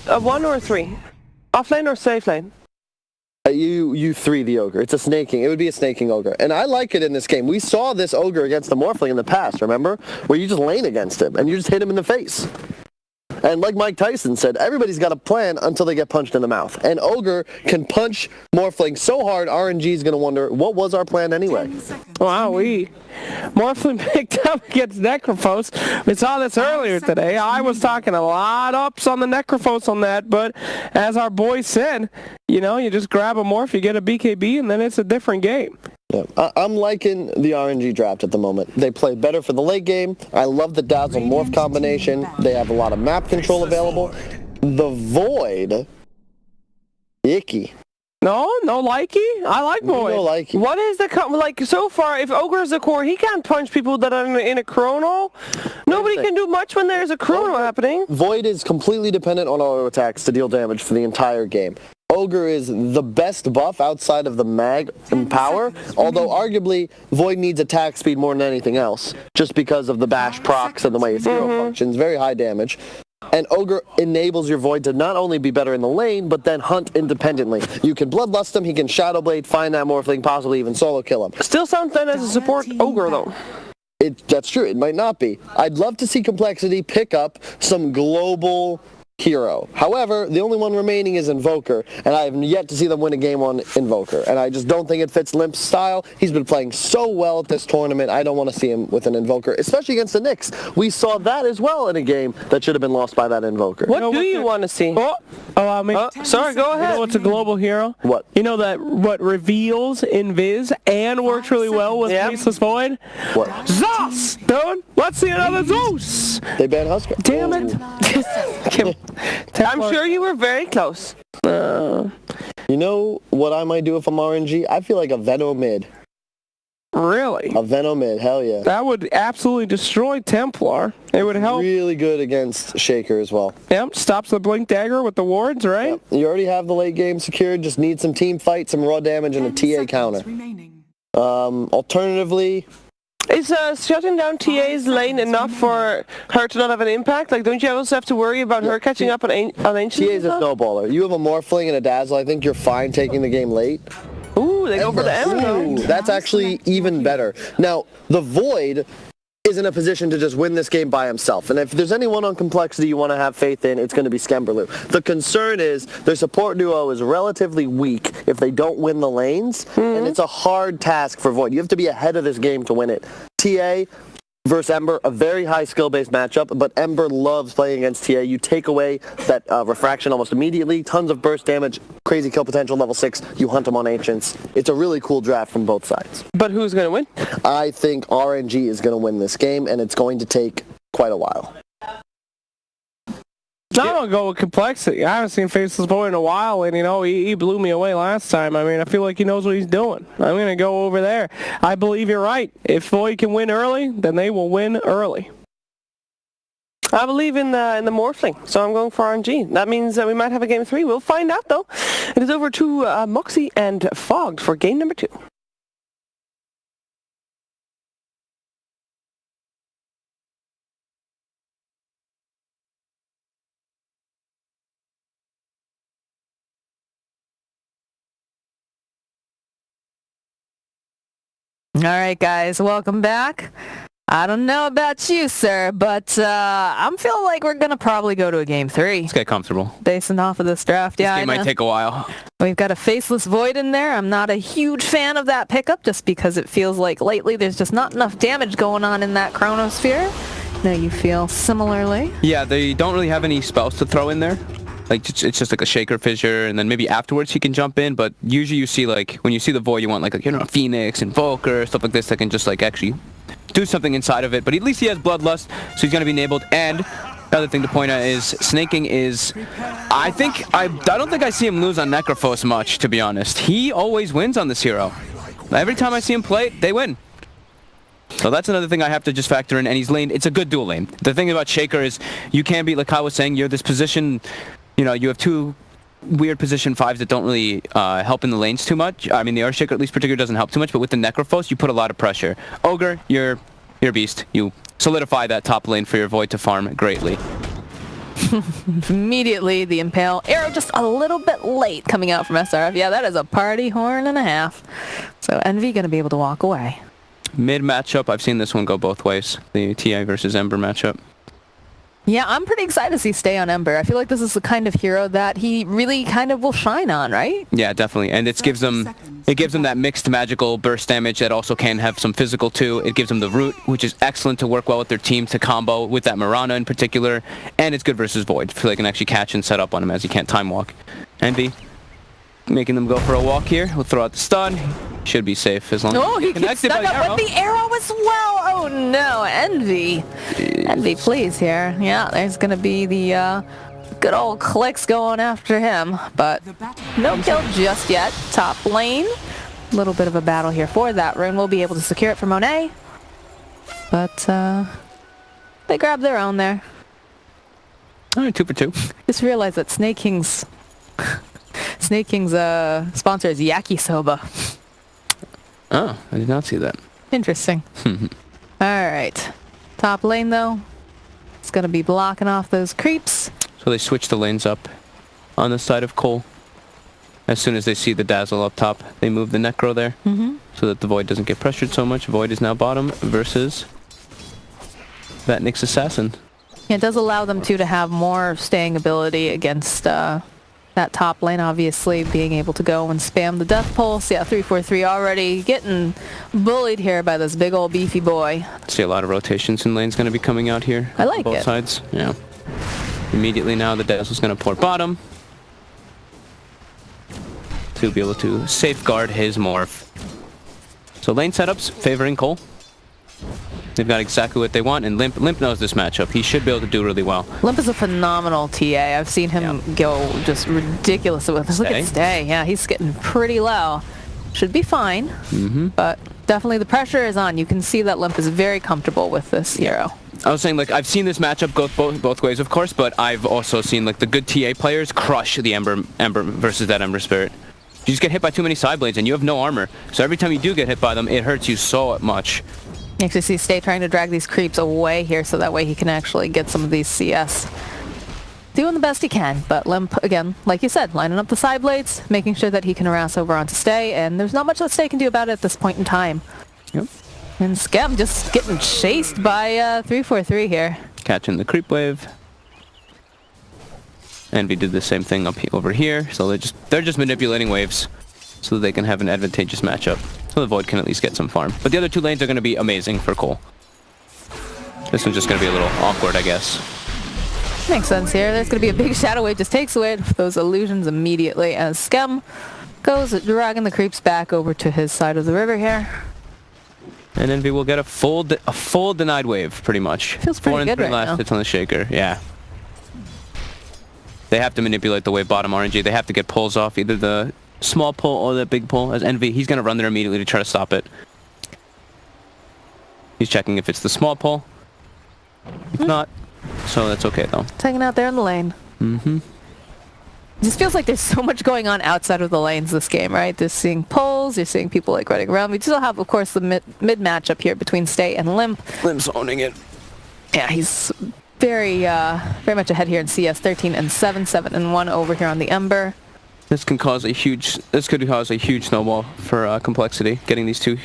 a 1 or a 3? Offlane or safe lane? You 3 the ogre. It's a snaking. It would be a snaking ogre. And I like it in this game. We saw this ogre against the morphling in the past, remember? Where you just lane against him and you just hit him in the face. And like Mike Tyson said, everybody's got a plan until they get punched in the mouth. And ogre can punch morphling so hard, RNG is going to wonder, what was our plan anyway? Wow, Morphling picked up against Necrophos. We saw this earlier today. I was talking a lot ups on the Necrophos on that, but as our boy said, you know, you just grab a morph, you get a BKB, and then it's a different game. Yeah, I'm liking the RNG draft at the moment. They play better for the late game. I love the Dazzle morph combination. They have a lot of map control available. The Void, icky. No likey. I like Void. No likey. What is the so far? If Ogre is the core, he can't punch people that are in a chrono. Nobody can do much when there's a chrono happening. Void is completely dependent on auto attacks to deal damage for the entire game. Ogre is the best buff outside of the mag and power, although arguably Void needs attack speed more than anything else, just because of the bash procs and the way its hero functions. Very high damage. And Ogre enables your Void to not only be better in the lane, but then hunt independently. You can Bloodlust him, he can Shadow Blade, find that morphling, possibly even solo kill him. Still sounds then as a support Ogre, though. That's true, it might not be. I'd love to see compLexity pick up some global hero. However, the only one remaining is Invoker, and I have yet to see them win a game on Invoker, and I just don't think it fits Limp's style. He's been playing so well at this tournament, I don't want to see him with an Invoker, especially against the Knicks. We saw that as well in a game that should have been lost by that Invoker. What do you want to see? Allow me. Sorry, go ahead. You know what's a global hero? What? You know that what reveals in Viz and works really well with Faceless Void? What? Zeus! Dude, let's see another Zeus! They banned Husker. Damn it. I'm sure you were very close. You know what I might do if I'm RNG? I feel like a Venom mid. Really? A Venom mid, hell yeah. That would absolutely destroy Templar. It would help. Really good against Shaker as well. Yep, stops the Blink Dagger with the wards, right? Yep. You already have the late game secured, just need some team fight, some raw damage, and a TA counter. Alternatively... Is shutting down TA's lane enough for her to not have an impact? Like, don't you also have to worry about her catching up on Ancient? TA's a snowballer. You have a Morphling and a Dazzle, I think you're fine taking the game late. Ooh, they go for the Ember. Ooh, that's actually even better. Now, the Void is in a position to just win this game by himself. And if there's anyone on compLexity you want to have faith in, it's going to be Skemberlu. The concern is their support duo is relatively weak if they don't win the lanes, and it's a hard task for Void. You have to be ahead of this game to win it. TA versus Ember, a very high skill-based matchup, but Ember loves playing against TA. You take away that refraction almost immediately, tons of burst damage, crazy kill potential, level 6, you hunt them on Ancients. It's a really cool draft from both sides. But who's going to win? I think RNG is going to win this game, and it's going to take quite a while. I'm going to go with compLexity. I haven't seen Faceless Boy in a while, and, you know, he blew me away last time. I mean, I feel like he knows what he's doing. I'm going to go over there. I believe you're right. If Void can win early, then they will win early. I believe in the Morphling, so I'm going for RNG. That means that we might have a game 3. We'll find out, though. It is over to Moxie and Fogged for game number 2. All right, guys, welcome back. I don't know about you, sir, but I'm feeling like we're going to probably go to a game 3. Let's get comfortable. Basing off of this draft, yeah, This game might take a while. We've got a Faceless Void in there. I'm not a huge fan of that pickup just because it feels like lately there's just not enough damage going on in that Chronosphere. Now you feel similarly? Yeah, they don't really have any spells to throw in there. Like, it's just like a Shaker Fissure, and then maybe afterwards he can jump in, but usually you see, like, when you see the Void, you want, like you know, a Phoenix, Invoker, stuff like this that can just, like, actually do something inside of it. But at least he has Bloodlust, so he's going to be enabled. And another thing to point out is snaking is, I don't think I see him lose on Necrophos much, to be honest. He always wins on this hero. Every time I see him play, they win. So that's another thing I have to just factor in, and he's laned. It's a good dual lane. The thing about Shaker is you can be, like I was saying, you're this position, you know, you have two weird position 5s that don't really help in the lanes too much. I mean, the Earthshaker at least particularly doesn't help too much, but with the Necrophos, you put a lot of pressure. Ogre, you're a beast. You solidify that top lane for your Void to farm greatly. Immediately, the Impale arrow just a little bit late coming out from SRF. Yeah, that is a party horn and a half. So Envy going to be able to walk away. Mid matchup, I've seen this one go both ways. The TA versus Ember matchup. Yeah, I'm pretty excited to see Stay on Ember. I feel like this is the kind of hero that he really kind of will shine on, right? Yeah, definitely. And it gives them that mixed magical burst damage that also can have some physical too. It gives them the root, which is excellent to work well with their team to combo with that Mirana in particular. And it's good versus Void. So they can actually catch and set up on him as he can't time walk. Envy making them go for a walk here. We'll throw out the stun. Should be safe as long as he gets stuck up with the arrow as well. Oh no, Envy. Jeez. Envy, please here. Yeah, there's going to be the good old clicks going after him. But no kill just yet. Top lane. A little bit of a battle here for that rune. We'll be able to secure it for Monet. But they grab their own there. All right, 2 for 2. Just realized that Snake King's sponsor is Yakisoba. Oh, I did not see that. Interesting. Alright. Top lane, though. It's going to be blocking off those creeps. So they switch the lanes up on the side of Cole. As soon as they see the Dazzle up top, they move the Necro there so that the Void doesn't get pressured so much. Void is now bottom versus that Nyx Assassin. Yeah, it does allow them to have more staying ability against that top lane, obviously, being able to go and spam the Death Pulse. Yeah, 343 already getting bullied here by this big old beefy boy. See a lot of rotations in lanes going to be coming out here. I like both it. Sides. Yeah. Immediately now the Dazzle's going to port bottom to be able to safeguard his morph. So lane setups favoring Cole. They've got exactly what they want, and Limp knows this matchup. He should be able to do really well. Limp is a phenomenal TA. I've seen him go just ridiculous with this. Look at Stay. Yeah, he's getting pretty low. Should be fine, but definitely the pressure is on. You can see that Limp is very comfortable with this hero. I was saying, like, I've seen this matchup go both ways, of course, but I've also seen, like, the good TA players crush the Ember versus that Ember Spirit. You just get hit by too many side blades, and you have no armor. So every time you do get hit by them, it hurts you so much. You actually see Stay trying to drag these creeps away here so that way he can actually get some of these CS. Doing the best he can, but Limp, again, like you said, lining up the side blades, making sure that he can harass over onto Stay, and there's not much that Stay can do about it at this point in time. Yep. And Skem just getting chased by 343 here. Catching the creep wave. Envy did the same thing over here, so they're just manipulating waves so that they can have an advantageous matchup. So the Void can at least get some farm. But the other two lanes are going to be amazing for Cole. This one's just going to be a little awkward, I guess. Makes sense here. There's going to be a big shadow wave, just takes away those illusions immediately as Skem goes dragging the creeps back over to his side of the river here. And Envy will get a full denied wave, pretty much. Feels pretty good right now. 4 last hits on the Shaker, yeah. They have to manipulate the wave bottom RNG. They have to get pulls off, either the small pull or the big pull. As Envy, he's going to run there immediately to try to stop it. He's checking if it's the small pull. If not, so that's okay though. It's hanging out there in the lane. It just feels like there's so much going on outside of the lanes this game, right? There's seeing pulls, you're seeing people like running around. We still have, of course, the mid matchup here between Stay and Limp. Limp's owning it. Yeah, he's very much ahead here in CS. 13 and 7, 7 and 1 over here on the Ember. This could cause a huge snowball for compLexity, getting these two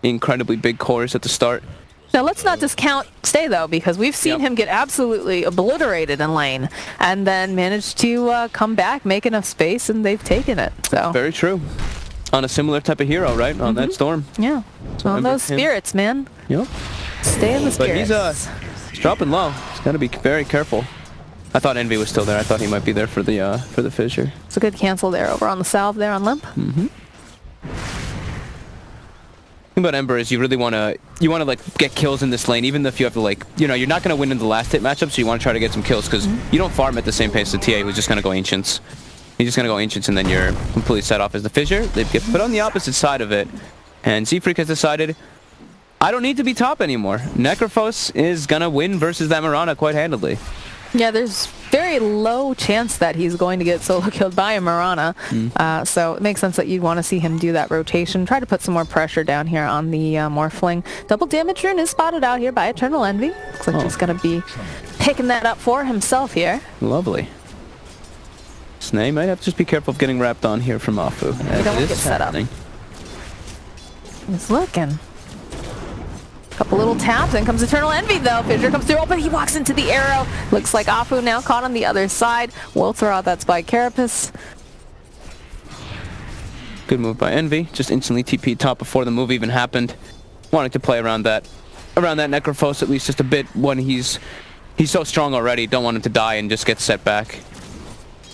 incredibly big cores at the start. Now let's not discount Stay though, because we've seen him get absolutely obliterated in lane, and then manage to come back, make enough space, and they've taken it. So very true. On a similar type of hero, right? On that storm. Yeah. So on those spirits, man. Yep. Stay in the spirits. But he's dropping low. He's got to be very careful. I thought Envy was still there. I thought he might be there for the fissure. It's a good cancel there over on the salve there on Limp. The thing about Ember is you really want to like get kills in this lane, even if you have to, like, you know, you're not going to win in the last hit matchup, so you want to try to get some kills because you don't farm at the same pace as TA, who's just going to go Ancients. He's just going to go Ancients, and then you're completely set off as the fissure. They get put on the opposite side of it, and Z-Freak has decided, I don't need to be top anymore. Necrophos is going to win versus that Mirana quite handily. Yeah, there's very low chance that he's going to get solo killed by a Mirana. So it makes sense that you'd want to see him do that rotation. Try to put some more pressure down here on the Morphling. Double damage rune is spotted out here by Eternal Envy. Looks like he's going to be picking that up for himself here. Lovely. Snay might have to just be careful of getting wrapped on here from Afu. You don't want to get set up. He's looking. Couple little taps, in comes Eternal Envy though. Fissure comes through, but he walks into the arrow. Looks like Afu now caught on the other side. Will throw out that Spike Carapace. Good move by Envy. Just instantly TP top before the move even happened. Wanting to play around that Necrophos at least just a bit when he's so strong already. Don't want him to die and just get set back.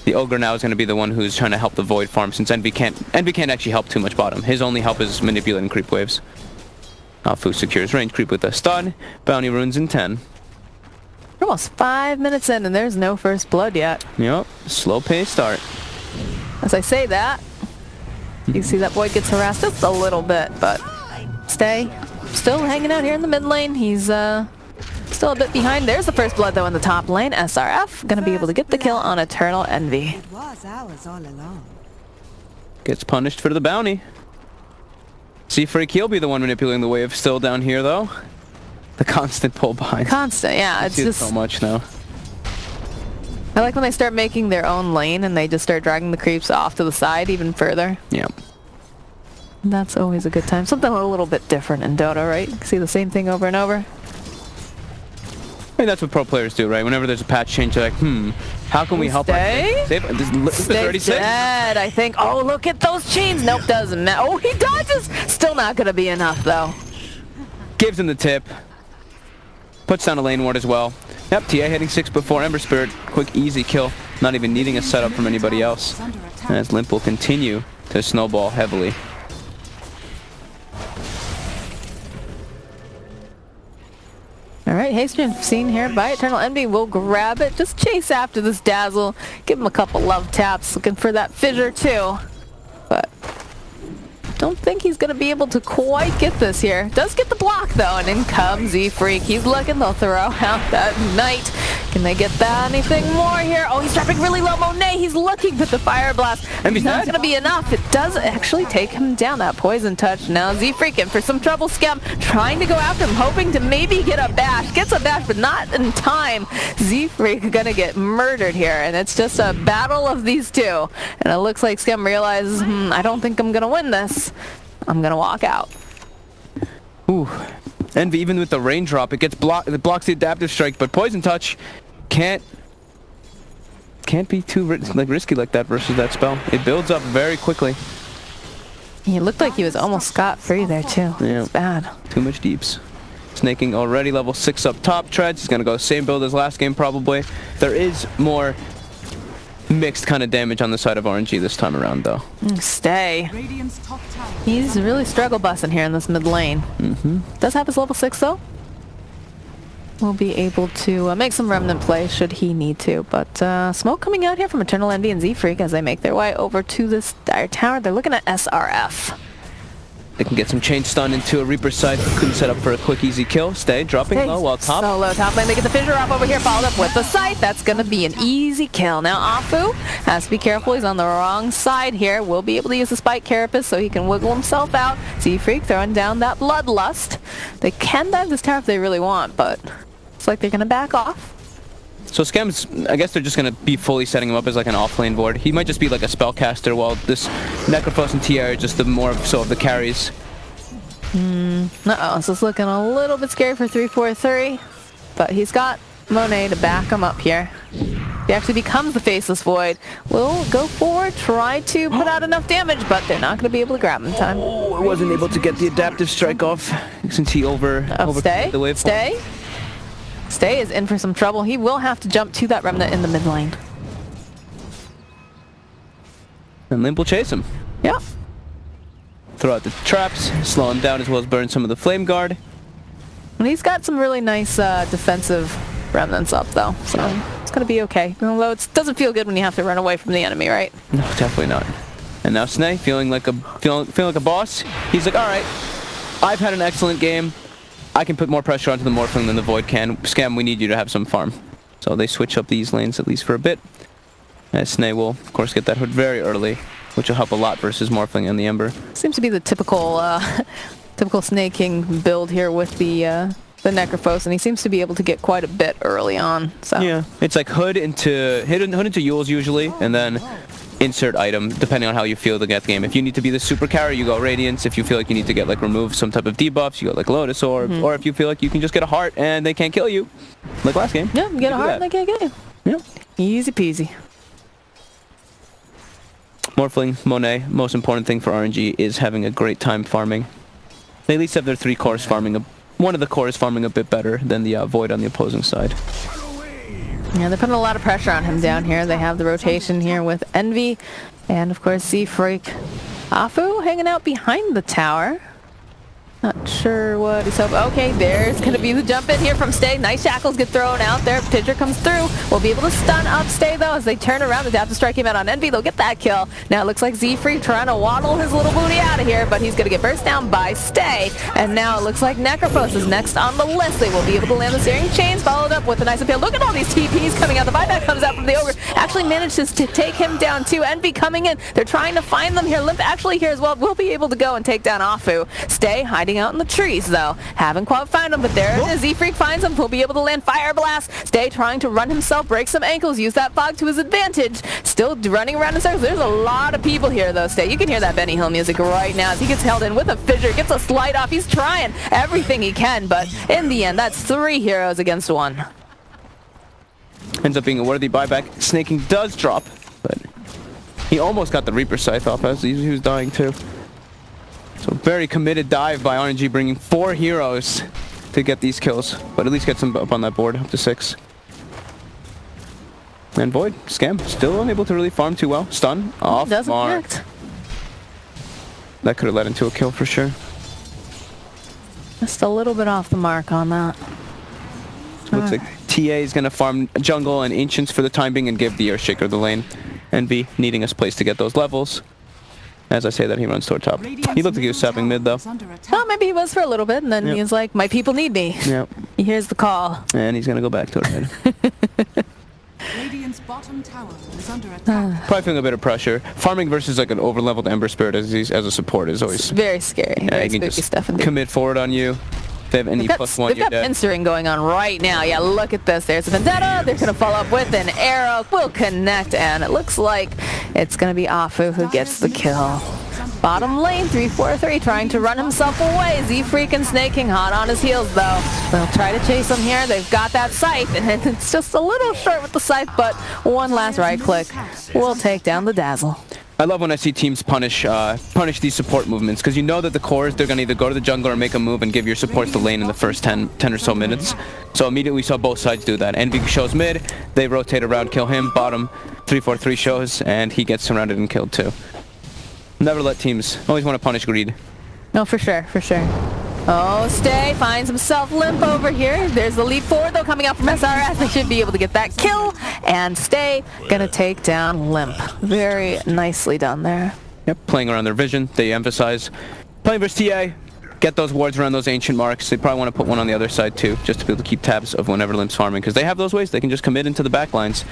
The Ogre now is going to be the one who's trying to help the Void farm since Envy can't actually help too much bottom. His only help is manipulating creep waves. Afu secures range creep with a stun. Bounty runes in 10. We're almost 5 minutes in and there's no first blood yet. Yep, slow pace start. As I say that, you can see that Void gets harassed just a little bit, but Stay still hanging out here in the mid lane. He's still a bit behind. There's the first blood though in the top lane. SRF gonna be able to get the kill on Eternal Envy. It was ours all along. Gets punished for the bounty. Freak, he'll be the one manipulating the wave still down here though. The constant pull behind. Constant, yeah. It's just so much now. I like when they start making their own lane and they just start dragging the creeps off to the side even further. Yeah. That's always a good time. Something a little bit different in Dota, right? See the same thing over and over. I mean, that's what pro players do, right? Whenever there's a patch change, they're like, how can we help? Stay? Stay 36. Dead, I think. Oh, look at those chains. Nope, doesn't matter. Oh, he dodges. Still not going to be enough, though. Gives him the tip. Puts down a lane ward as well. Yep, TA hitting 6 before Ember Spirit. Quick, easy kill. Not even needing a setup from anybody else. As Limp will continue to snowball heavily. Alright, Hasten seen here by Eternal Envy will grab it. Just chase after this Dazzle. Give him a couple love taps. Looking for that Fissure too. But don't think he's going to be able to quite get this here. Does get the block though, and in comes Z-Freak. He's looking, they'll throw out that Knight. Can they get that anything more here? Oh, he's dropping really low. Monet, he's looking for the Fire Blast. And it's not going to be enough. It does actually take him down, that Poison Touch. Now Z-Freak in for some trouble. Scam trying to go after him, hoping to maybe get a bash. Gets a bash, but not in time. Z-Freak going to get murdered here, and it's just a battle of these two. And it looks like Scam realizes, I don't think I'm going to win this. I'm going to walk out. Ooh. Envy, even with the raindrop, it blocks the adaptive strike, but Poison Touch can't be too risky like that versus that spell. It builds up very quickly. He looked like he was almost scot-free there too. Yeah. It's bad. Too much deeps. Snaking already level 6 up top. Treads, he's gonna go same build as last game probably. There is more mixed kind of damage on the side of RNG this time around though. Stay. He's really struggle busting here in this mid lane. Does have his level 6 though. Will be able to make some remnant play should he need to. But smoke coming out here from Eternal Envy and Z-Freak as they make their way over to this dire tower. They're looking at SRF. They can get some chain stun into a Reaper's side. Couldn't set up for a quick easy kill. Stay dropping low while top. So low top lane. They get the Fissure off over here, followed up with the Sight. That's going to be an easy kill. Now Afu has to be careful. He's on the wrong side here. Will be able to use the Spike Carapace so he can wiggle himself out. Z-Freak throwing down that Bloodlust. They can dive this tower if they really want, but it's like they're going to back off. So Scam's, I guess they're just going to be fully setting him up as like an off-lane board. He might just be like a spellcaster while this Necrophos and TR are just the more so of the carries. Uh-oh, this is looking a little bit scary for 3-4-3, but he's got Monet to back him up here. He actually becomes the Faceless Void. Will go forward, try to put out enough damage, but they're not going to be able to grab him in time. Oh, I wasn't able to get the adaptive strike off since he over Stay, the wave. Stay is in for some trouble. He will have to jump to that remnant in the mid lane. And Limp will chase him. Yeah. Throw out the traps, slow him down as well as burn some of the Flame Guard. And he's got some really nice defensive remnants up though, so it's going to be okay. Although it doesn't feel good when you have to run away from the enemy, right? No, definitely not. And now Snay, feeling like a boss. He's like, all right, I've had an excellent game. I can put more pressure onto the Morphling than the Void can. Scam, we need you to have some farm. So they switch up these lanes at least for a bit. As Snay will, of course, get that hood very early, which will help a lot versus Morphling and the Ember. Seems to be the typical typical Snake King build here with the the Necrophos, and he seems to be able to get quite a bit early on. So Yeah, it's like hood into Yules usually, and then insert item depending on how you feel to get the game. If you need to be the super carry, you go Radiance. If you feel like you need to get like remove some type of debuffs, you go like Lotus Orb. Or if you feel like you can just get a heart and they can't kill you, like last game. yeah, you get a heart and they can't get you. Yeah. Easy peasy. Morphling, Monet, most important thing for RNG is having a great time farming. They at least have their 3 cores farming. One of the cores farming a bit better than the Void on the opposing side. Yeah, they're putting a lot of pressure on him down here. They have the rotation here with Envy, and of course Z-Freak. Afu hanging out behind the tower. Not sure what he's hoping. Okay, there's going to be the jump in here from Stay. Nice shackles get thrown out there. Pidger comes through. We'll be able to stun up Stay, though, as they turn around. They have to strike him out on Envy. They'll get that kill. Now it looks like Z-Freak trying to waddle his little booty out of here, but he's going to get burst down by Stay. And now it looks like Necrophos is next on the list. They will be able to land the Searing Chains, followed up with a nice appeal. Look at all these TPs coming out. The buyback comes out from the Ogre. Actually manages to take him down, too. Envy coming in. They're trying to find them here. Limp actually here as well. We'll be able to go and take down Afu. Stay hiding out in the trees, though. Haven't quite found him, but there it is. Z-Freak finds him. He'll be able to land Fire Blast. Stay trying to run himself, break some ankles, use that fog to his advantage. Still running around in circles. There's a lot of people here, though, Stay. You can hear that Benny Hill music right now as he gets held in with a fissure, gets a slide off. He's trying everything he can, but in the end, that's 3 heroes against 1. Ends up being a worthy buyback. Snaking does drop, but he almost got the Reaper Scythe off as he was dying, too. So very committed dive by RNG, bringing 4 heroes to get these kills, but at least get some up on that board, up to 6. And Void, Scam, still unable to really farm too well. Stun, off, Doesn't mark. connect. That could have led into a kill for sure. Just a little bit off the mark on that. Looks like TA is going to farm jungle and Ancients for the time being and give the Earthshaker the lane. Envy needing a place to get those levels. As I say that, he runs toward top. He looked like he was sapping mid, though. Well, maybe he was for a little bit, and then Yep. he was like, my people need me. Yep. He hears the call. And he's going to go back to it mid. Radiant's bottom tower is under attack. Probably feeling a bit of pressure. Farming versus like an over-leveled Ember Spirit as a support is It's always... very scary. Yeah, Very you can spooky just stuff indeed. commit forward on you. If they have any +1, They've you're got dead. pincering going on right now. Yeah, look at this. There's a Vendetta. They're going to follow up with an arrow. Will connect, and it looks like it's going to be Afu who gets the kill. Bottom lane, 3-4-3, trying to run himself away. Z-Freak and Snaking hot on his heels, though. They'll try to chase him here. They've got that scythe, and it's just a little short with the scythe, but one last right click will take down the Dazzle. I love when I see teams punish these support movements, because you know that the cores, they're going to either go to the jungle or make a move and give your supports the lane in the first 10 or so minutes. So immediately we saw both sides do that. Envy shows mid, they rotate around, kill him. Bottom, 3-4-3 shows, and he gets surrounded and killed too. Never let teams, always want to punish greed. No, for sure, for sure. Oh, Stay finds himself limp over here. There's the leap forward, though, coming out from SRS. They should be able to get that kill. And Stay gonna take down Limp. Very nicely done there. Yep, playing around their vision. They emphasize playing versus TA. Get those wards around those ancient marks. They probably want to put one on the other side too, just to be able to keep tabs of whenever Limp's farming, because they have those ways. They can just commit into the back lines.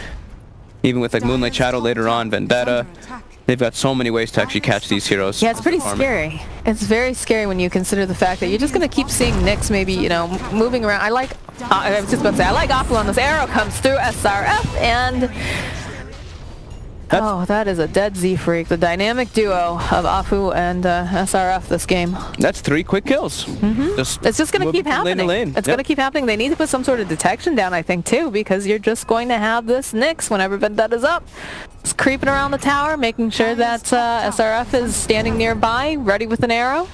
Even with like Moonlight Shadow later on, Vendetta. They've got so many ways to actually catch these heroes. Yeah, it's pretty farming. scary. It's very scary when you consider the fact that you're just going to keep seeing Nyx maybe, you know, moving around. I was just about to say, I like Afu on this. Arrow comes through SRF, and... oh, that is a dead Z-Freak. The dynamic duo of Afu and SRF this game. That's 3 quick kills. It's just going to move keep from lane to happening. lane. It's going to keep happening. They need to put some sort of detection down, I think, too, because you're just going to have this Nyx whenever Vendetta's up. It's creeping around the tower, making sure that SRF is standing nearby, ready with an arrow.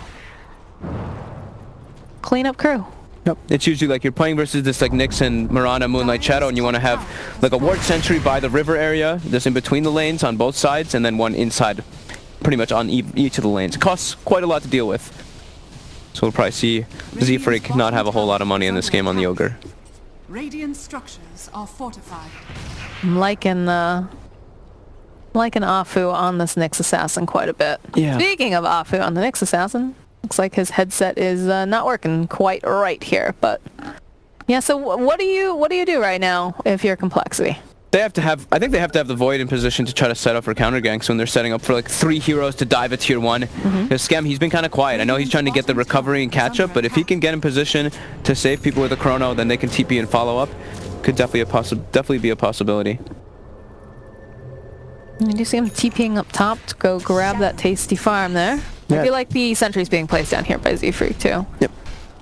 Clean up crew. Yep. It's usually like you're playing versus this like Nyx and Mirana Moonlight Shadow, and you want to have like a ward sentry by the river area, just in between the lanes on both sides, and then one inside, pretty much on each of the lanes. It costs quite a lot to deal with. So we'll probably see Z-Freak not have a whole lot of money in this game on the Ogre. Radiant structures are fortified. I'm liking Afu on this Nyx Assassin quite a bit. Yeah. Speaking of Afu on the Nyx Assassin, looks like his headset is not working quite right here, but yeah, so what do you do right now if you're compLexity? I think they have to have the Void in position to try to set up for counter ganks when they're setting up for like 3 heroes to dive at tier 1. Because Scam, he's been kind of quiet. I know he's trying to get the recovery and catch up, but if he can get in position to save people with a chrono, then they can TP and follow up. Could definitely be a possibility. You do see him TPing up top to go grab that tasty farm there. Yeah. I feel like the sentry's being placed down here by Z-Freak too. Yep.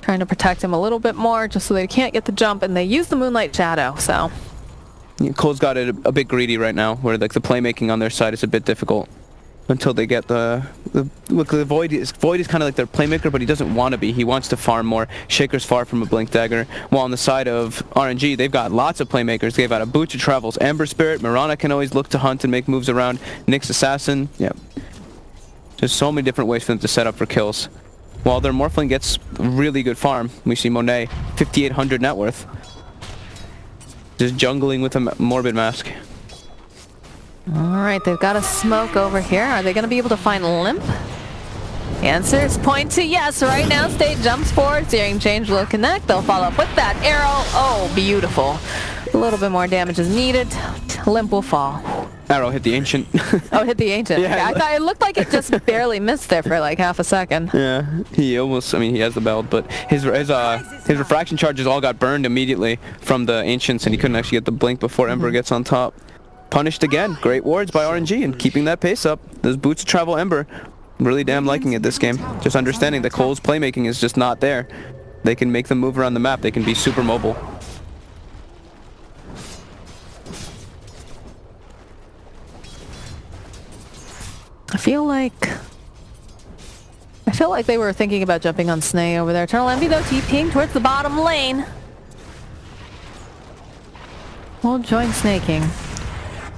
Trying to protect him a little bit more just so they can't get the jump, and they use the Moonlight Shadow, so... Cole's got it a bit greedy right now, where like the playmaking on their side is a bit difficult until they get the Void is kind of like their playmaker, but he doesn't want to be. He wants to farm more. Shaker's far from a Blink Dagger. While on the side of RNG, they've got lots of playmakers. They've got a Butcher Travels, Ember Spirit, Mirana can always look to hunt and make moves around. Nyx Assassin, yeah. There's so many different ways for them to set up for kills. While their Morphling gets really good farm, we see Monet, 5,800 net worth. Just jungling with a Morbid Mask. Alright, they've got a smoke over here. Are they going to be able to find Limp? Answers point to yes. Right now, State jumps forward. Searing Change will connect. They'll follow up with that arrow. Oh, beautiful. A little bit more damage is needed. Limp will fall. Arrow hit the Ancient. Oh, hit the Ancient. Yeah. I thought it looked like it just barely missed there for like half a second. Yeah, he almost, I mean, he has the belt, but his refraction charges all got burned immediately from the Ancients, and he couldn't actually get the blink before Ember gets on top. Punished again. Great wards by RNG and keeping that pace up. Those boots of travel Ember. Really damn liking it this game. Just understanding that Cole's playmaking is just not there. They can make them move around the map. They can be super mobile. I feel like they were thinking about jumping on Snay over there. Eternal Envy, though, TPing towards the bottom lane. We'll join Snay King.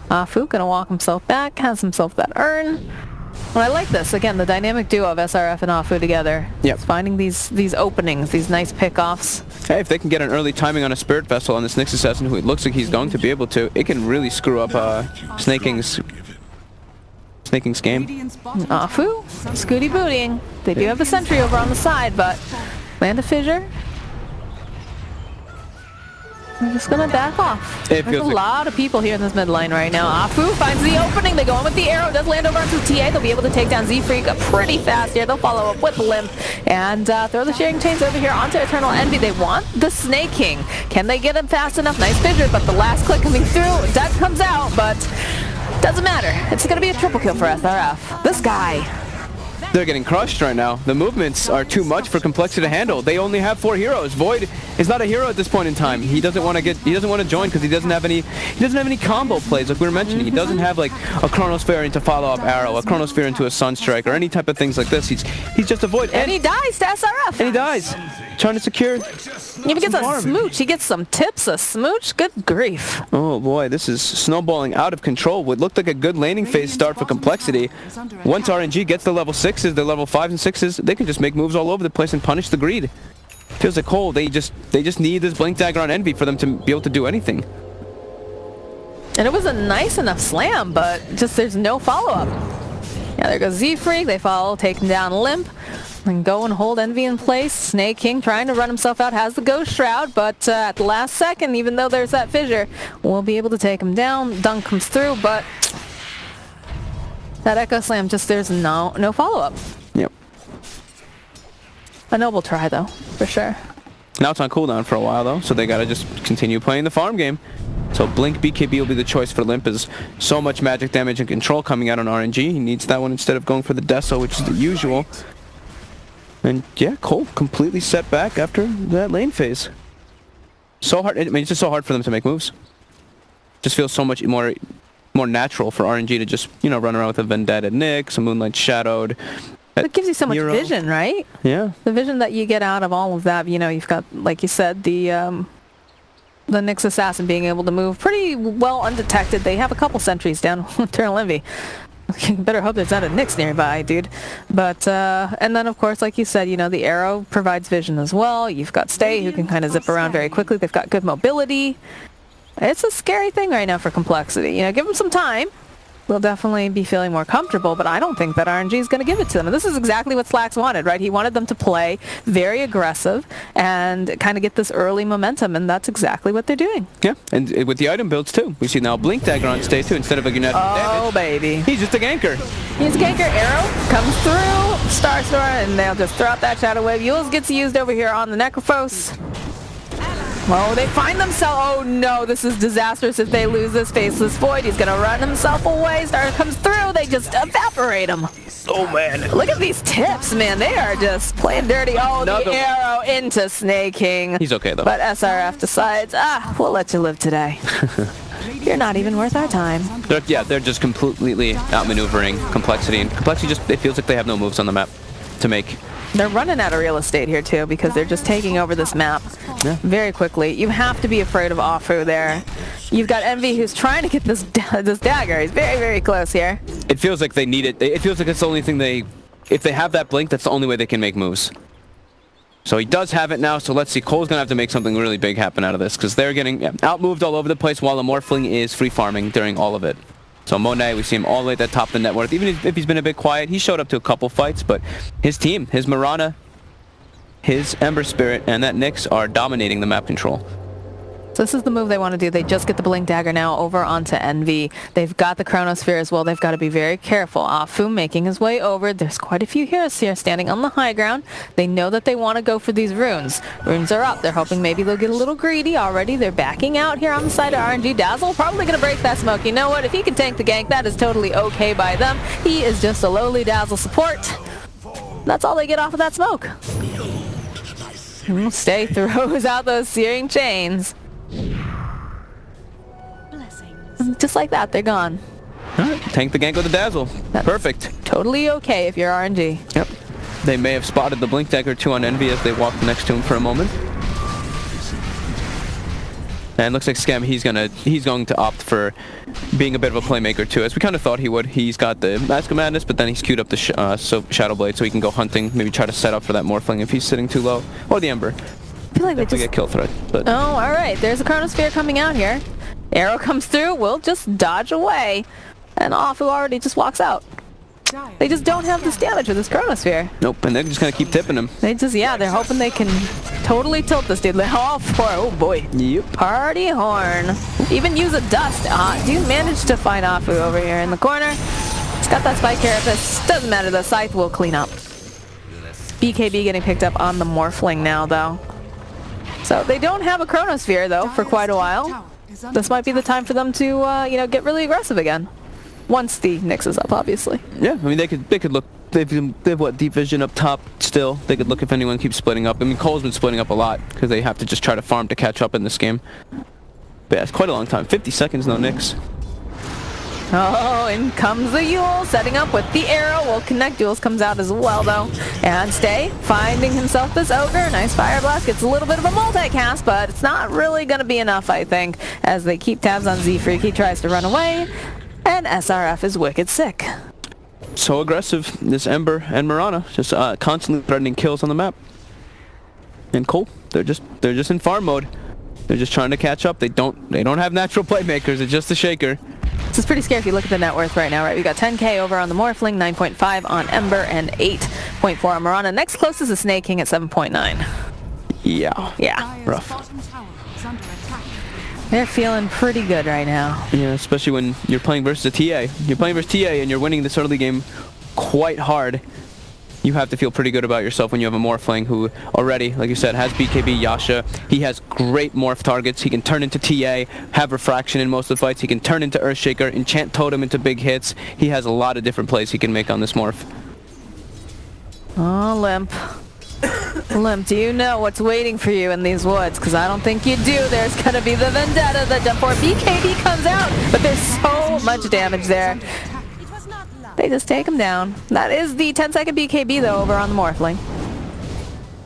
Afu gonna walk himself back, has himself that urn. Well, I like this. Again, the dynamic duo of SRF and Afu together. Yep. It's finding these openings, these nice pickoffs. Hey, if they can get an early timing on a Spirit Vessel on this Nyx Assassin, who it looks like he's going to be able to, it can really screw up Snake King's game. Afu, Scooty booting. They do have a sentry over on the side, but land a fissure. We're just gonna back off. There's a lot of people here in this mid lane right now. Afu finds the opening. They go in with the arrow. Does land over onto the TA. They'll be able to take down Z-Freak pretty fast here. They'll follow up with Limp and throw the Shearing Chains over here onto Eternal Envy. They want the Snake King. Can they get him fast enough? Nice fissure, but the last click coming through. Death comes out, but doesn't matter. It's gonna be a triple kill for SRF. This guy. They're getting crushed right now. The movements are too much for compLexity to handle. They only have 4 heroes. Void is not a hero at this point in time. He doesn't want to join because he doesn't have any combo plays like we were mentioning. He doesn't have like a Chronosphere into follow-up arrow, a Chronosphere into a Sunstrike, or any type of things like this. He's just a Void. And he dies to SRF. And he dies. Trying to secure. He even gets a smooch. He gets some tips, a smooch. Good grief. Oh boy, this is snowballing out of control. What looked like a good laning phase start for compLexity. Once RNG gets the level 6s, the level 5s and 6s, they can just make moves all over the place and punish the greed. Feels like Cole, they just need this Blink Dagger on Envy for them to be able to do anything. And it was a nice enough slam, but just there's no follow-up. Yeah, there goes Z-Freak. They follow, taking down Limp. And go and hold Envy in place. Snake King trying to run himself out, has the Ghost Shroud, but at the last second, even though there's that fissure, we'll be able to take him down. Dunk comes through, but that Echo Slam, just there's no follow-up. Yep. A noble try, though, for sure. Now it's on cooldown for a while, though, so they gotta just continue playing the farm game. So Blink BKB will be the choice for Limp, as so much magic damage and control coming out on RNG. He needs that one instead of going for the Deso, which is the usual. And yeah, Cole completely set back after that lane phase. So hard. I mean, it's just so hard for them to make moves. Just feels so much more natural for RNG to just, you know, run around with a Vendetta Nyx, a Moonlight Shadowed. It gives you so much Hero. vision, right? Yeah. The vision that you get out of all of that. You know, you've got, like you said, the Nyx Assassin being able to move pretty well undetected. They have a couple sentries down Eternal Envy. You better hope there's not a Nyx nearby, dude. But, and then of course, like you said, you know, the arrow provides vision as well. You've got Stay, who can kind of zip around very quickly. They've got good mobility. It's a scary thing right now for compLexity. You know, give them some time. will definitely be feeling more comfortable, but I don't think that RNG is going to give it to them. And this is exactly what Slacks wanted, right? He wanted them to play very aggressive and kind of get this early momentum, and that's exactly what they're doing. Yeah, and with the item builds too. We see now Blink Dagger on stage too, instead of a United Oh, damage. baby. He's just a ganker. Here's Ganker. Arrow comes through. Starstorm, and they'll just throw out that Shadow Wave. Yules gets used over here on the Necrophos. Oh, they find themselves. Oh no, this is disastrous if they lose this Faceless Void. He's gonna run himself away. Star comes through. They just evaporate him. Oh man. Look at these tips, man. They are just playing dirty. Oh, Another the arrow into Snake King. He's okay though. But SRF decides, we'll let you live today. You're not even worth our time. They're just completely outmaneuvering complexity, and complexity just, it feels like they have no moves on the map to make. They're running out of real estate here too because they're just taking over this map very quickly. You have to be afraid of Afu there. You've got Envy who's trying to get this dagger. He's very, very close here. It feels like they need it. It feels like it's the only thing if they have that blink, that's the only way they can make moves. So he does have it now, so let's see. Cole's going to have to make something really big happen out of this because they're getting outmoved all over the place while the Morphling is free farming during all of it. So Monet, we see him all the way at the top of the net worth. Even if he's been a bit quiet, he showed up to a couple fights, but his team, his Mirana, his Ember Spirit, and that Nyx are dominating the map control. So this is the move they want to do. They just get the Blink Dagger now over onto Envy. They've got the Chronosphere as well. They've got to be very careful. Afu making his way over. There's quite a few heroes here standing on the high ground. They know that they want to go for these runes. Runes are up. They're hoping maybe they'll get a little greedy already. They're backing out here on the side of RNG. Dazzle probably going to break that smoke. You know what? If he can tank the gank, that is totally okay by them. He is just a lowly Dazzle support. That's all they get off of that smoke. Stay throws out those searing chains. Just like that, they're gone. All right, tank the gank with the Dazzle. That's perfect. Totally okay if you're RNG. Yep. They may have spotted the Blink Dagger too on Envy as they walked next to him for a moment. And it looks like Scam, he's going to opt for being a bit of a playmaker too, as we kind of thought he would. He's got the Mask of Madness, but then he's queued up the Shadow Blade so he can go hunting, maybe try to set up for that Morphling if he's sitting too low. Or the Ember. I feel like they just get kill threat. But oh, alright. There's a Chronosphere coming out here. Arrow comes through, we'll just dodge away. And Afu already just walks out. They just don't have this damage with this Chronosphere. Nope, and they're just gonna keep tipping him. They just, they're hoping they can totally tilt this dude. Oh boy. Yep. Party horn. Even use a dust. Do manage to find Afu over here in the corner. He's got that Spike Carapace. Doesn't matter, the Scythe will clean up. BKB getting picked up on the Morphling now, though. So they don't have a Chronosphere, though, for quite a while. This might be the time for them to, get really aggressive again. Once the Nyx is up, obviously. Yeah, I mean, they could look. They've what, deep vision up top still. They could look if anyone keeps splitting up. I mean, Cole's been splitting up a lot because they have to just try to farm to catch up in this game. But yeah, it's quite a long time. 50 seconds, no Nyx. Oh, in comes the Yule, setting up with the arrow. Will connect. Yules comes out as well, though. And Stay finding himself this Ogre. Nice Fire Blast. Gets a little bit of a multicast, but it's not really going to be enough, I think, as they keep tabs on Z-Freak. He tries to run away, and SRF is wicked sick. So aggressive, this Ember and Mirana, just constantly threatening kills on the map. And Cole, they're just in farm mode. They're just trying to catch up. They don't have natural playmakers. It's just a shaker. This is pretty scary if you look at the net worth right now, right? We got 10k over on the Morphling, 9.5 on Ember, and 8.4 on Mirana. Next closest is Snake King at 7.9. Yeah, rough. They're feeling pretty good right now. Yeah, especially when you're playing versus a TA. You're playing versus TA and you're winning this early game quite hard. You have to feel pretty good about yourself when you have a Morphling who already, like you said, has BKB, Yasha. He has great morph targets. He can turn into TA, have Refraction in most of the fights. He can turn into Earthshaker, enchant Totem into big hits. He has a lot of different plays he can make on this morph. Oh, Limp. Limp, do you know what's waiting for you in these woods? Because I don't think you do. There's going to be the Vendetta, the jump forward. BKB comes out, but there's so much damage there. They just take him down. That is the 10-second BKB, though, over on the Morphling.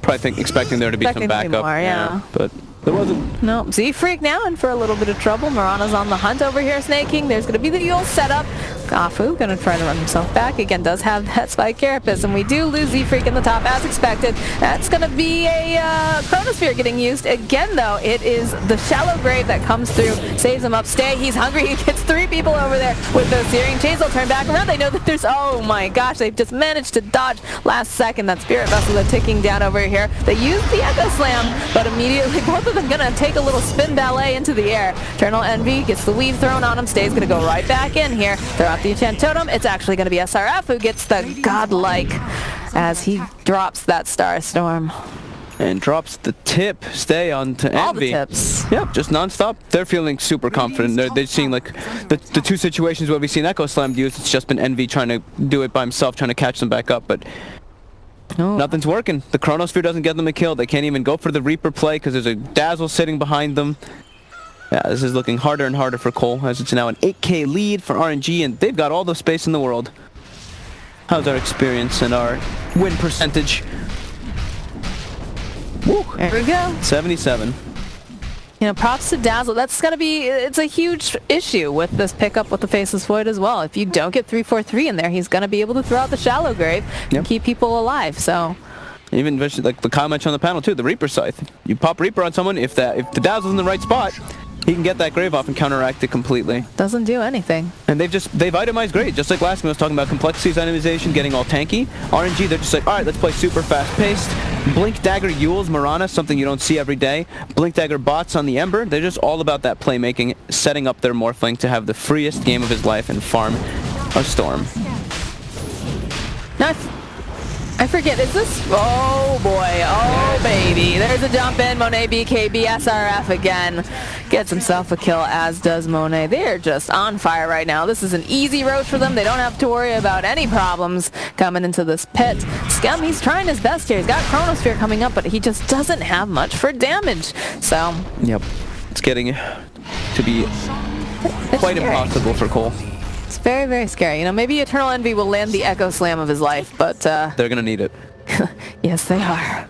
Probably expecting there to be some backup. More, yeah. But there wasn't. No, Z-Freak now in for a little bit of trouble. Mirana's on the hunt over here, Snake King. There's going to be the Yule setup. Afu gonna try to run himself back. Again, does have that spike carapace, and we do lose Z-Freak in the top as expected. That's gonna be a Chronosphere getting used. Again, though, it is the shallow grave that comes through, saves him up. Stay, he's hungry. He gets 3 people over there with those Searing Chains. They'll turn back around. They know that there's, oh my gosh, they've just managed to dodge last second. That Spirit Vessel is ticking down over here. They use the Echo Slam, but immediately both of them gonna take a little spin ballet into the air. Eternal Envy gets the weave thrown on him. Stay's gonna go right back in here. Throw out the Enchant Totem. It's actually gonna be SRF who gets the godlike as he drops that Star Storm. And drops the tip. Stay on to Envy. All the tips. Yep, just non-stop. They're feeling super confident. They're seeing like the 2 situations where we've seen Echo Slam used. It's just been Envy trying to do it by himself, trying to catch them back up, but nothing's working. The Chronosphere doesn't get them a kill. They can't even go for the Reaper play because there's a Dazzle sitting behind them. Yeah, this is looking harder and harder for Cole as it's now an 8K lead for RNG, and they've got all the space in the world. How's our experience and our win percentage? Woo. There we go. 77. You know, props to Dazzle. That's going to be, it's a huge issue with this pickup with the Faceless Void as well. If you don't get 3-4-3 in there, he's going to be able to throw out the Shallow Grave and keep people alive, so... Even like the comment on the panel too, the Reaper Scythe. You pop Reaper on someone, if the Dazzle's in the right spot, he can get that Grave off and counteract it completely. Doesn't do anything. And they've itemized great, just like last time I was talking about complexity's itemization, getting all tanky. RNG, they're just like, alright, let's play super fast paced. Blink Dagger Yules, Mirana, something you don't see every day. Blink Dagger bots on the Ember, they're just all about that playmaking, setting up their Morphling to have the freest game of his life and farm a Storm. Now, I forget, is this, oh boy, oh baby, there's a jump in, Monet BKB, SRF again, gets himself a kill, as does Monet. They're just on fire right now. This is an easy road for them. They don't have to worry about any problems coming into this pit. Scum, he's trying his best here. He's got Chronosphere coming up, but he just doesn't have much for damage, so. Yep, it's getting to be quite impossible for Cole. It's very, very scary. You know, maybe Eternal Envy will land the Echo Slam of his life, but... they're gonna need it. Yes, they are.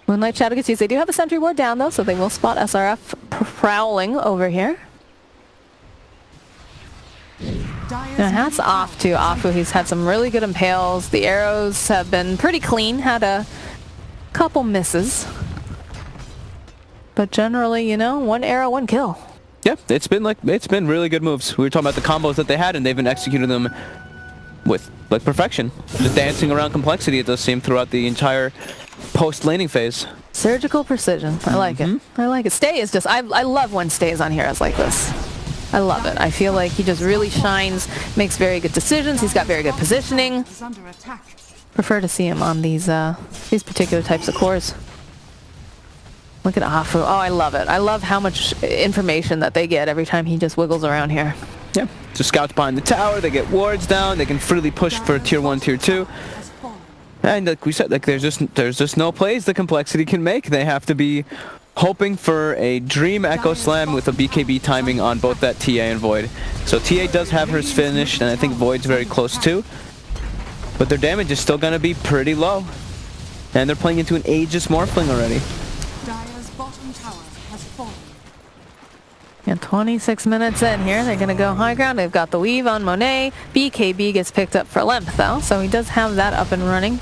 Moonlight Shadow gets used. They do have a sentry ward down, though, so they will spot SRF prowling over here. Now, hats off to Afu. He's had some really good impales. The arrows have been pretty clean. Had a couple misses. But generally, you know, 1 arrow, 1 kill. Yeah, it's been really good moves. We were talking about the combos that they had, and they've been executing them with like perfection. Just dancing around complexity, it does seem, throughout the entire post-laning phase. Surgical precision. I like it. I like it. Stay is just, I love when Stay is on heroes like this. I love it. I feel like he just really shines, makes very good decisions. He's got very good positioning. Prefer to see him on these particular types of cores. Look at Afu. Oh, I love it. I love how much information that they get every time he just wiggles around here. Yeah. So scouts behind the tower, they get wards down, they can freely push for tier 1, tier 2. And like we said, like there's just no plays the complexity can make. They have to be hoping for a Dream Echo Slam with a BKB timing on both that TA and Void. So TA does have hers finished, and I think Void's very close too. But their damage is still gonna be pretty low. And they're playing into an Aegis Morphling already. And 26 minutes in here, they're going to go high ground. They've got the weave on Monet. BKB gets picked up for Lemp, though, so he does have that up and running.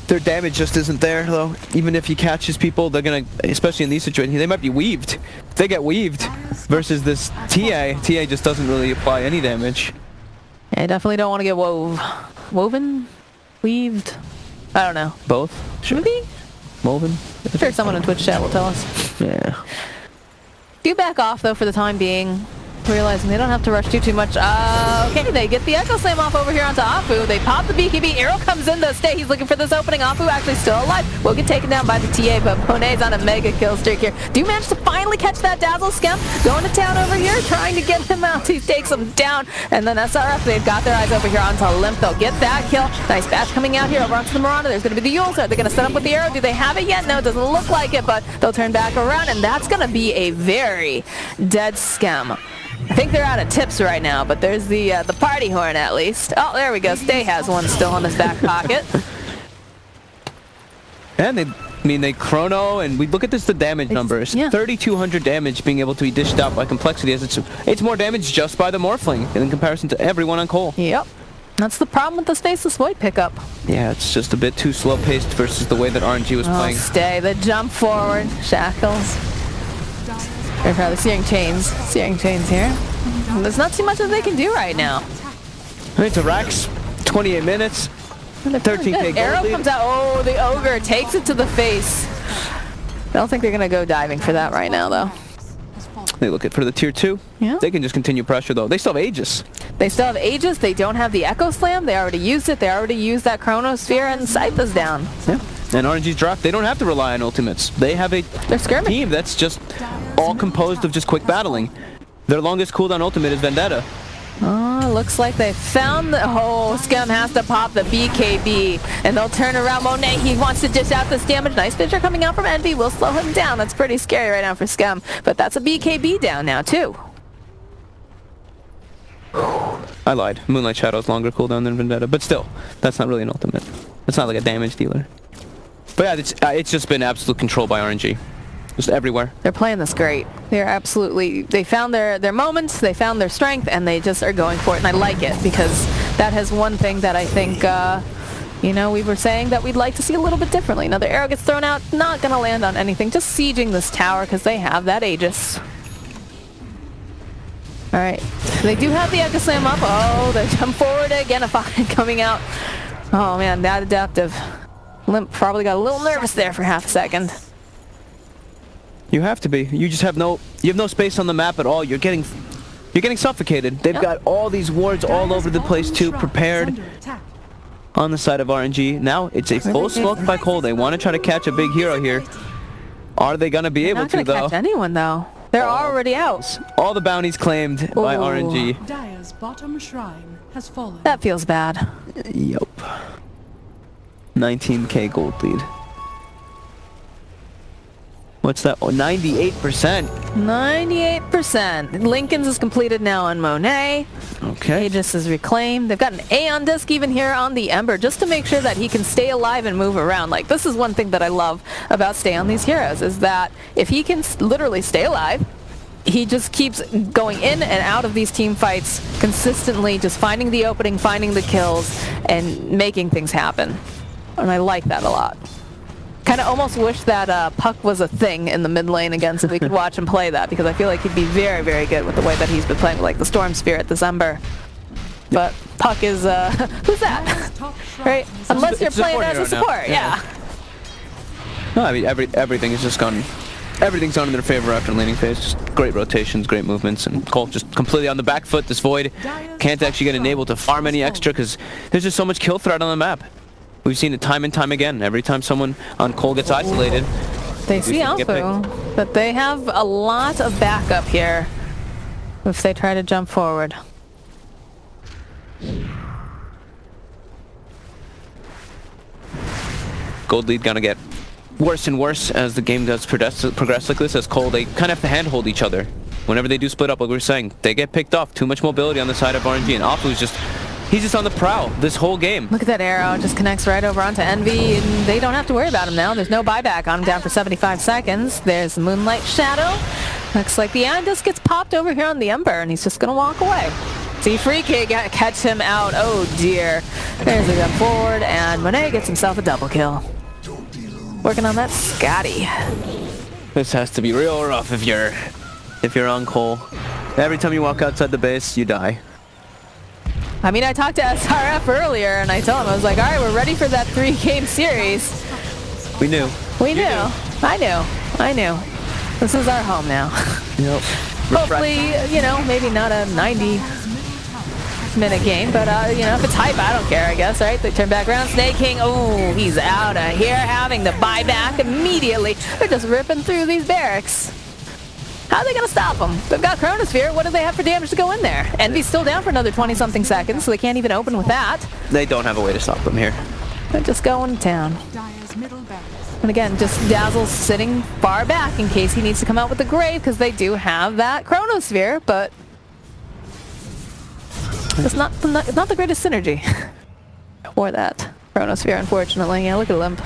Their damage just isn't there, though. Even if he catches people, they're going to, especially in these situations, they might be weaved. If they get weaved versus this TA just doesn't really apply any damage. Yeah, I definitely don't want to get woven? Weaved? I don't know. Both? Should we? Woven? I'm sure someone in Twitch chat will tell us. Yeah. Do back off, though, for the time being. Realizing they don't have to rush too much. Okay, they get the Echo Slam off over here onto Afu. They pop the BKB. Arrow comes in, though. Stay. He's looking for this opening. Afu actually still alive. Will get taken down by the TA, but Monet's on a mega kill streak here. Do manage to finally catch that Dazzle Scum. Going to town over here, trying to get him out. He takes him down. And then SRF, they've got their eyes over here onto Limp. They'll get that kill. Nice bash coming out here over onto the Miranda. There's going to be the Yules. Are they going to set up with the arrow? Do they have it yet? No, it doesn't look like it, but they'll turn back around, and that's going to be a very dead Scum. I think they're out of tips right now, but there's the party horn at least. Oh, there we go. Stay has one still in his back pocket. And I mean, they chrono, and we look at the damage numbers. Yeah. 3,200 damage being able to be dished out by complexity, as it's more damage just by the Morphling in comparison to everyone on Cole. Yep. That's the problem with the Stasis Void pickup. Yeah, it's just a bit too slow-paced versus the way that RNG was playing. Stay. The jump forward. Shackles. Very proud of the Searing Chains. Searing Chains here. There's not too much that they can do right now. Into Rax, 28 minutes. 13k gold Arrow lead. comes out. Oh, the Ogre takes it to the face. I don't think they're going to go diving for that right now, though. They look at for the tier 2. Yeah. They can just continue pressure, though. They still have Aegis. They still have Aegis. They don't have the Echo Slam. They already used it. They already used that Chronosphere, and Scythe is down. Yeah. And RNG's dropped. They don't have to rely on ultimates. They have a team that's just all composed of just quick battling. Their longest cooldown ultimate is Vendetta. Oh, looks like they found the... Oh, Scum has to pop the BKB, and they'll turn around. Monet, he wants to dish out this damage. Nice picture coming out from Envy. Will slow him down. That's pretty scary right now for Scum, but that's a BKB down now, too. I lied. Moonlight Shadow's longer cooldown than Vendetta, but still, that's not really an ultimate. It's not like a damage dealer. But yeah, it's just been absolute control by RNG. Just everywhere. They're playing this great. They're absolutely... They found their moments, they found their strength, and they just are going for it, and I like it, because that has one thing that I think, you know, we were saying that we'd like to see a little bit differently. Another arrow gets thrown out, not going to land on anything, just sieging this tower, because they have that Aegis. Alright, they do have the Echo Slam up. Oh, they jump forward again, a fire coming out. Oh man, that adaptive. Limp probably got a little nervous there for half a second. You have to be. You just have no space on the map at all. You're getting suffocated. They've got all these wards all over the place too, prepared on the side of RNG. Now it's a full smoke by Cole. They want to try to catch a big hero here. Are they gonna be able to, though? Not gonna catch anyone, though. They're already out. All the bounties claimed by RNG. Dire's bottom shrine has fallen. That feels bad. Yup. 19k gold lead. What's that? Oh, 98%. 98%. Lincoln's is completed now on Monet. Okay. Aegis is reclaimed. They've got an Aeon Disc even here on the Ember just to make sure that he can stay alive and move around. Like, this is one thing that I love about Stay on these heroes, is that if he can literally stay alive, he just keeps going in and out of these team fights consistently, just finding the opening, finding the kills, and making things happen. And I like that a lot. Kind of almost wish that Puck was a thing in the mid lane again, so we could watch him play that, because I feel like he'd be very, very good with the way that he's been playing, like the Storm Spirit, the Ember. But Puck is, who's that? Right? Unless you're playing as a support, yeah. No, I mean, everything has just gone... Everything's gone in their favor after laning phase. Just great rotations, great movements, and Cole just completely on the back foot. This Void can't actually get enabled to farm any extra, because there's just so much kill threat on the map. We've seen it time and time again. Every time someone on Cole gets isolated, they see Alpha, but they have a lot of backup here if they try to jump forward. gold lead gonna get worse and worse as the game does progress like this. As Cole, they kind of have to handhold each other. Whenever they do split up, like we were saying, they get picked off. Too much mobility on the side of RNG, and Afu's just... He's just on the prowl this whole game. Look at that arrow. It just connects right over onto Envy, and they don't have to worry about him now. There's no buyback on him, down for 75 seconds. There's the Moonlight Shadow. Looks like the Andis gets popped over here on the Ember, and he's just going to walk away. See, Free Kick catch him out. Oh, dear. There's a jump forward, and Monet gets himself a double kill. Working on that Scotty. This has to be real rough if you're on Cole. Every time you walk outside the base, you die. I mean, I talked to SRF earlier, and I told him, I was like, all right, we're ready for that 3-game series. We knew. We knew. I knew. This is our home now. Yep. Hopefully, you know, maybe not a 90-minute game, but, you know, if it's hype, I don't care, I guess, right? They turn back around. Snake King, oh, he's out of here, having the buyback immediately. They're just ripping through these barracks. How are they going to stop them? They've got Chronosphere. What do they have for damage to go in there? Envy's still down for another 20-something seconds, so they can't even open with that. They don't have a way to stop them here. They're just going to town. And again, just Dazzle's sitting far back in case he needs to come out with the Grave, because they do have that Chronosphere, but it's not the greatest synergy for that Chronosphere, unfortunately. Yeah, look at Limp.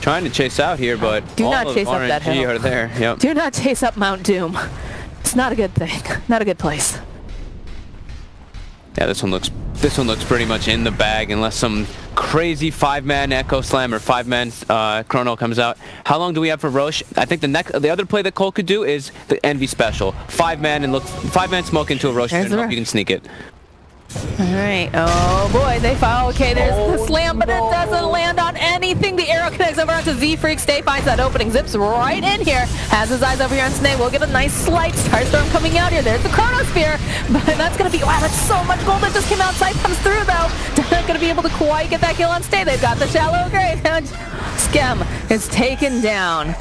trying to chase out here, but Do all not of chase up that RNG hill. are there. Yep. Do not chase up Mount Doom. It's not a good thing. Not a good place. Yeah, this one looks pretty much in the bag unless some crazy 5-man Echo Slam or 5-man Chrono comes out. How long do we have for Roche? I think the other play that Cole could do is the Envy special. 5-man and 5-man smoke into a Roche and hope you can sneak it. Alright, oh boy, they fall. Okay, there's the slam, but it doesn't land on anything. The arrow connects over onto Z-Freak. Stay finds that opening, zips right in here. Has his eyes over here on Snake. We'll get a nice slight Starstorm coming out here. There's the Chronosphere, but that's going to be, wow, that's so much gold that just came out. Sight comes through though. Not going to be able to quite get that kill on Stay. They've got the shallow grave. And Skem is taken down.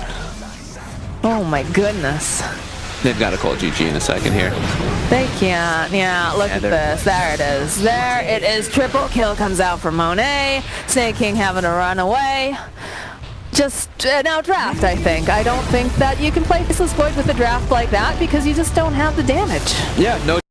Oh my goodness. They've got to call GG in a second here. They can't. Yeah, look at this. There it is. There it is. Triple kill comes out for Monet. Snake King having to run away. Just now draft, I think. I don't think that you can play Faceless Void with a draft like that because you just don't have the damage. Yeah, no.